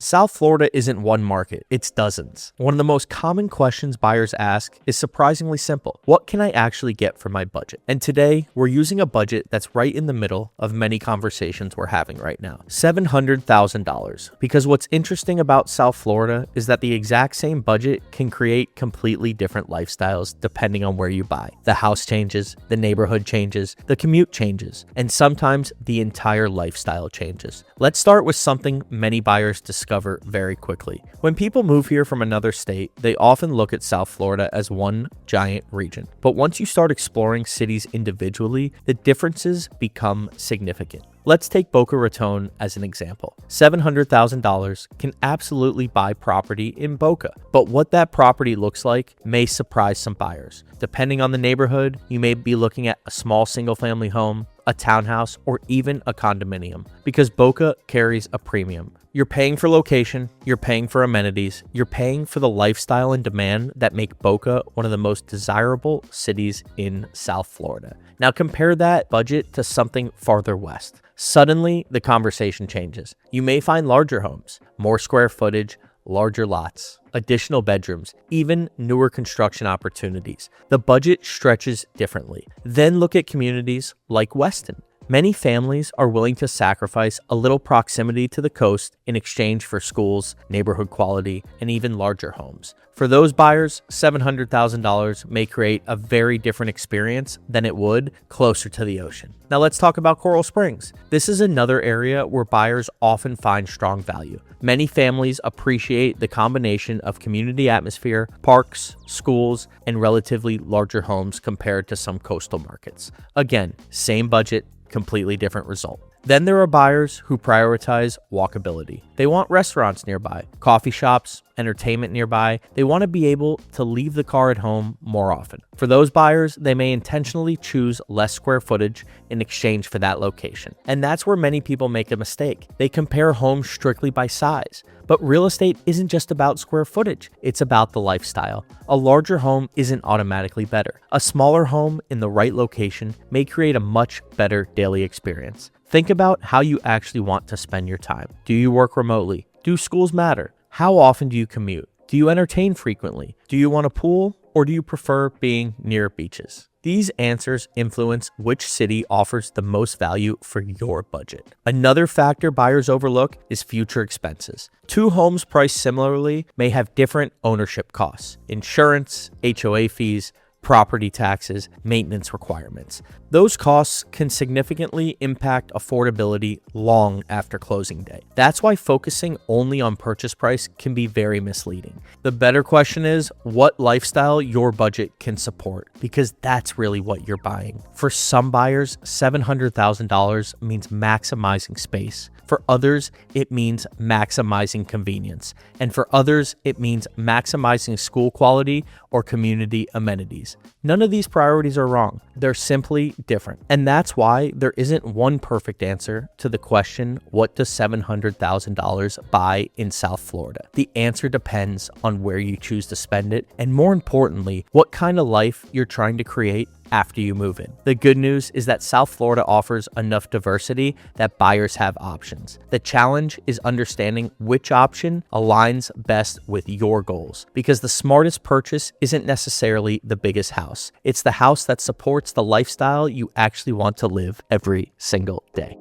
South Florida isn't one market, it's dozens. One of the most common questions buyers ask is surprisingly simple. What can I actually get for my budget? And today, we're using a budget that's right in the middle of many conversations we're having right now. $700,000. Because what's interesting about South Florida is that the exact same budget can create completely different lifestyles depending on where you buy. The house changes, the neighborhood changes, the commute changes, and sometimes the entire lifestyle changes. Let's start with something many buyers discover very quickly. When people move here from another state, they often look at South Florida as one giant region. But once you start exploring cities individually, the differences become significant. Let's take Boca Raton as an example. $700,000 can absolutely buy property in Boca, but what that property looks like may surprise some buyers. Depending on the neighborhood, you may be looking at a small single-family home, a townhouse, or even a condominium, because Boca carries a premium. You're paying for location, you're paying for amenities, you're paying for the lifestyle and demand that make Boca one of the most desirable cities in South Florida. Now compare that budget to something farther west. Suddenly, the conversation changes. You may find larger homes, more square footage, larger lots, additional bedrooms, even newer construction opportunities. The budget stretches differently. Then look at communities like Weston. Many families are willing to sacrifice a little proximity to the coast in exchange for schools, neighborhood quality, and even larger homes. For those buyers, $700,000 may create a very different experience than it would closer to the ocean. Now let's talk about Coral Springs. This is another area where buyers often find strong value. Many families appreciate the combination of community atmosphere, parks, schools, and relatively larger homes compared to some coastal markets. Again, same budget, completely different result. Then there are buyers who prioritize walkability. They want restaurants nearby, coffee shops, entertainment nearby. They want to be able to leave the car at home more often. For those buyers, they may intentionally choose less square footage in exchange for that location. And that's where many people make a mistake. They compare homes strictly by size. But real estate isn't just about square footage, it's about the lifestyle. A larger home isn't automatically better. A smaller home in the right location may create a much better daily experience. Think about how you actually want to spend your time. Do you work remotely? Do schools matter? How often do you commute? Do you entertain frequently? Do you want a pool, or do you prefer being near beaches? These answers influence which city offers the most value for your budget. Another factor buyers overlook is future expenses. Two homes priced similarly may have different ownership costs, insurance, HOA fees, property taxes, maintenance requirements. Those costs can significantly impact affordability long after closing day. That's why focusing only on purchase price can be very misleading. The better question is what lifestyle your budget can support, because that's really what you're buying. For some buyers, $700,000 means maximizing space. For others, it means maximizing convenience. And for others, it means maximizing school quality or community amenities. None of these priorities are wrong. They're simply different. And that's why there isn't one perfect answer to the question, what does $700,000 buy in South Florida? The answer depends on where you choose to spend it, and more importantly, what kind of life you're trying to create after you move in. The good news is that South Florida offers enough diversity that buyers have options. The challenge is understanding which option aligns best with your goals, because the smartest purchase isn't necessarily the biggest house. It's the house that supports the lifestyle you actually want to live every single day.